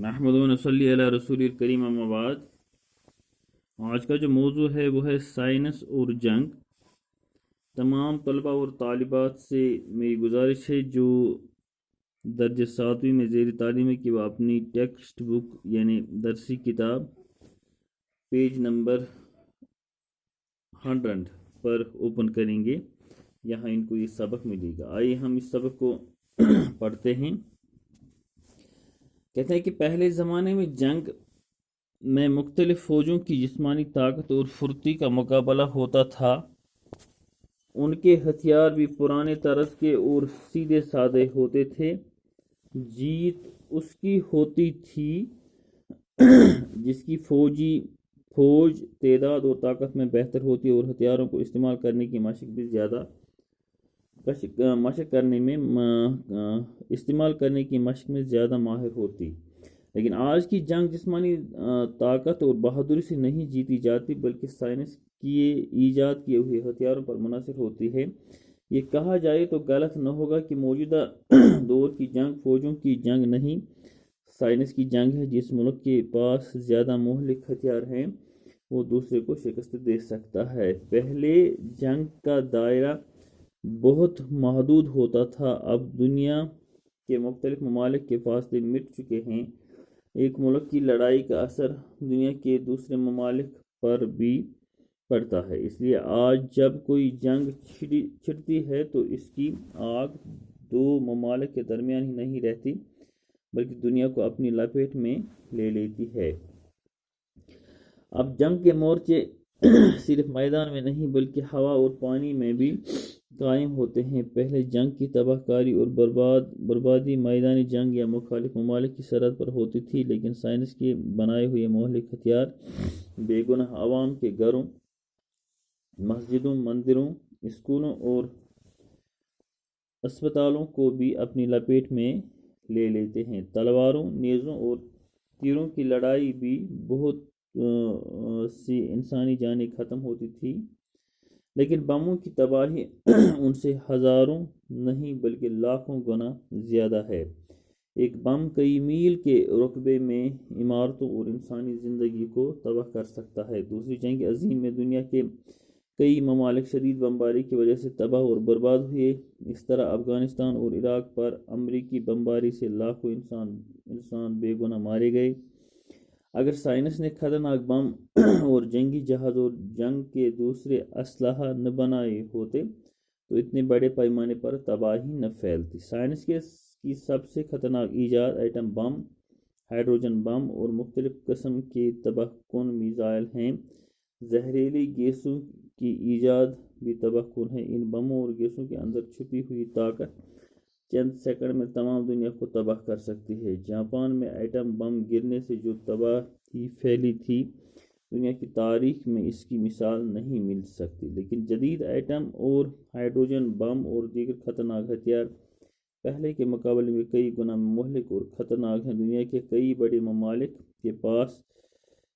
نحمدہ و نصلی علی رسول الکریم اما بعد۔ آج کا جو موضوع ہے وہ ہے سائنس اور جنگ۔ تمام طلبہ اور طالبات سے میری گزارش ہے جو درجہ 7ویں میں زیر تعلیم ہے کہ وہ اپنی ٹیکسٹ بک یعنی درسی کتاب پیج نمبر 100 پر اوپن کریں گے، یہاں ان کو یہ سبق ملے گا۔ آئیے ہم اس سبق کو پڑھتے ہیں۔ کہتے ہیں کہ پہلے زمانے میں جنگ میں مختلف فوجوں کی جسمانی طاقت اور پھرتی کا مقابلہ ہوتا تھا۔ ان کے ہتھیار بھی پرانے طرز کے اور سیدھے سادے ہوتے تھے۔ جیت اس کی ہوتی تھی جس کی فوج تعداد اور طاقت میں بہتر ہوتی اور ہتھیاروں کو استعمال کرنے کی مشق میں زیادہ ماہر ہوتی۔ لیکن آج کی جنگ جسمانی طاقت اور بہادری سے نہیں جیتی جاتی بلکہ سائنس کی ایجاد کیے ہوئے ہتھیاروں پر منحصر ہوتی ہے۔ یہ کہا جائے تو غلط نہ ہوگا کہ موجودہ دور کی جنگ فوجوں کی جنگ نہیں، سائنس کی جنگ ہے۔ جس ملک کے پاس زیادہ مہلک ہتھیار ہیں وہ دوسرے کو شکست دے سکتا ہے۔ پہلے جنگ کا دائرہ بہت محدود ہوتا تھا، اب دنیا کے مختلف ممالک کے فاصلے مٹ چکے ہیں۔ ایک ملک کی لڑائی کا اثر دنیا کے دوسرے ممالک پر بھی پڑتا ہے، اس لیے آج جب کوئی جنگ چھڑتی ہے تو اس کی آگ دو ممالک کے درمیان ہی نہیں رہتی بلکہ دنیا کو اپنی لپیٹ میں لے لیتی ہے۔ اب جنگ کے مورچے صرف میدان میں نہیں بلکہ ہوا اور پانی میں بھی قائم ہوتے ہیں۔ پہلے جنگ کی تباہ کاری اور بربادی میدانی جنگ یا مخالف ممالک کی سرحد پر ہوتی تھی، لیکن سائنس کے بنائے ہوئے مہلک ہتھیار بے گناہ عوام کے گھروں، مسجدوں، مندروں، اسکولوں اور اسپتالوں کو بھی اپنی لپیٹ میں لے لیتے ہیں۔ تلواروں، نیزوں اور تیروں کی لڑائی بھی بہت سی انسانی جانیں ختم ہوتی تھی، لیکن بموں کی تباہی ان سے ہزاروں نہیں بلکہ لاکھوں گنا زیادہ ہے۔ ایک بم کئی میل کے رقبے میں عمارتوں اور انسانی زندگی کو تباہ کر سکتا ہے۔ دوسری جنگ عظیم میں دنیا کے کئی ممالک شدید بمباری کی وجہ سے تباہ اور برباد ہوئے۔ اس طرح افغانستان اور عراق پر امریکی بمباری سے لاکھوں انسان بے گناہ مارے گئے۔ اگر سائنس نے خطرناک بم اور جنگی جہاز اور جنگ کے دوسرے اسلحہ نہ بنائے ہوتے تو اتنے بڑے پیمانے پر تباہی نہ پھیلتی۔ سائنس کی سب سے خطرناک ایجاد ایٹم بم، ہائیڈروجن بم اور مختلف قسم کے تباہ کن میزائل ہیں۔ زہریلی گیسوں کی ایجاد بھی تباہ کن ہے۔ ان بموں اور گیسوں کے اندر چھپی ہوئی طاقت چند سیکنڈ میں تمام دنیا کو تباہ کر سکتی ہے۔ جاپان میں ایٹم بم گرنے سے جو تباہی پھیلی تھی، دنیا کی تاریخ میں اس کی مثال نہیں مل سکتی۔ لیکن جدید ایٹم اور ہائیڈروجن بم اور دیگر خطرناک ہتھیار پہلے کے مقابلے میں کئی گنا مہلک اور خطرناک ہیں۔ دنیا کے کئی بڑے ممالک کے پاس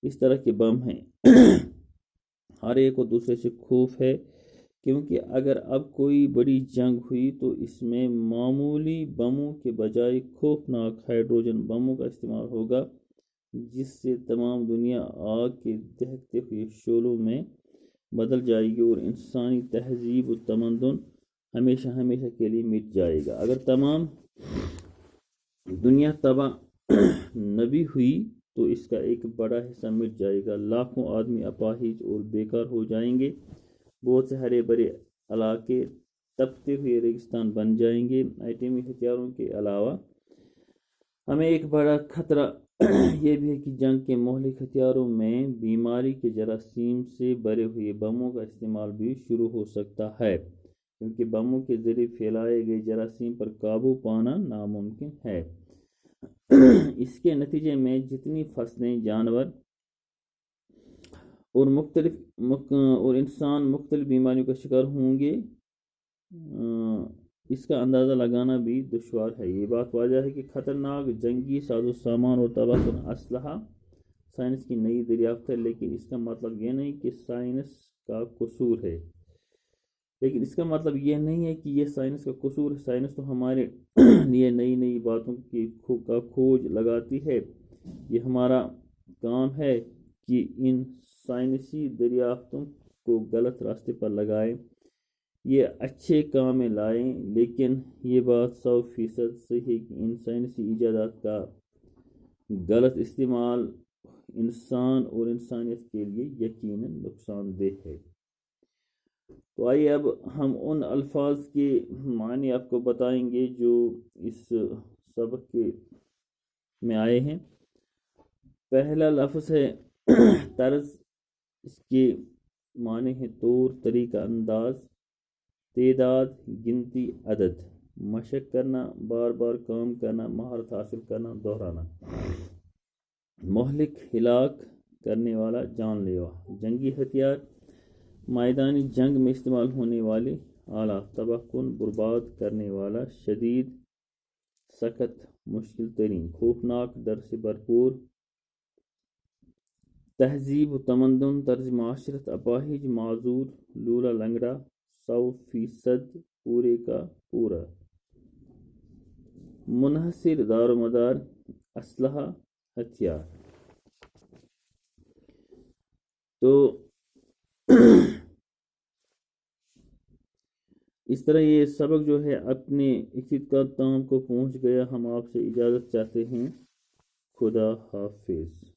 اس طرح کے بم ہیں۔ ہر ایک کو دوسرے سے خوف ہے، کیونکہ اگر اب کوئی بڑی جنگ ہوئی تو اس میں معمولی بموں کے بجائے خوفناک ہائیڈروجن بموں کا استعمال ہوگا، جس سے تمام دنیا آگ کے دہتے ہوئے شعلوں میں بدل جائے گی اور انسانی تہذیب و تمدن ہمیشہ کے لیے مٹ جائے گا۔ اگر تمام دنیا تباہ نہ بھی ہوئی تو اس کا ایک بڑا حصہ مٹ جائے گا۔ لاکھوں آدمی اپاہج اور بیکار ہو جائیں گے۔ بہت سے ہرے بھرے علاقے تپتے ہوئے ریگستان بن جائیں گے۔ ایٹمی ہتھیاروں کے علاوہ ہمیں ایک بڑا خطرہ یہ بھی ہے کہ جنگ کے مہلک ہتھیاروں میں بیماری کے جراثیم سے بھرے ہوئے بموں کا استعمال بھی شروع ہو سکتا ہے، کیونکہ بموں کے ذریعے پھیلائے گئے جراثیم پر قابو پانا ناممکن ہے۔ اس کے نتیجے میں جتنی فصلیں، جانور اور انسان مختلف بیماریوں کا شکار ہوں گے، اس کا اندازہ لگانا بھی دشوار ہے۔ یہ بات واضح ہے کہ خطرناک جنگی ساز و سامان اور تباہ کن اسلحہ سائنس کی نئی دریافت ہے، لیکن اس کا مطلب یہ نہیں کہ یہ سائنس کا قصور ہے۔ سائنس تو ہمارے لیے نئی باتوں کی کھوج لگاتی ہے، یہ ہمارا کام ہے کہ ان سائنسی دریافتوں کو غلط راستے پر لگائیں، یہ اچھے کام میں لائیں، لیکن یہ بات 100% صحیح ہے کہ ان سائنسی ایجادات کا غلط استعمال انسان اور انسانیت کے لیے یقیناً نقصان دہ ہے۔ تو آئیے اب ہم ان الفاظ کے معنی آپ کو بتائیں گے جو اس سبق کے میں آئے ہیں۔ پہلا لفظ ہے طرز، اس کے معنی ہے طور، طریقہ، انداز، تعداد، گنتی، عدد، مشق کرنا، بار بار کام کرنا، مہارت حاصل کرنا، دہرانا۔ مہلک، ہلاک کرنے والا، جان لیوا۔ جنگی ہتھیار، میدانی جنگ میں استعمال ہونے والے آلات، تباہ کن، برباد کرنے والا، شدید، سخت، مشکل ترین، خوفناک، ڈر سے بھرپور۔ تہذیب و تمدن، طرز معاشرت، اپاہج، معذور، لولا لنگڑا، 100% پورے کا پورا۔ منحصر، دار و مدار، اسلحہ، ہتھیار۔ تو اس طرح یہ سبق جو ہے اپنے اختتام کو پہنچ گیا۔ ہم آپ سے اجازت چاہتے ہیں۔ خدا حافظ۔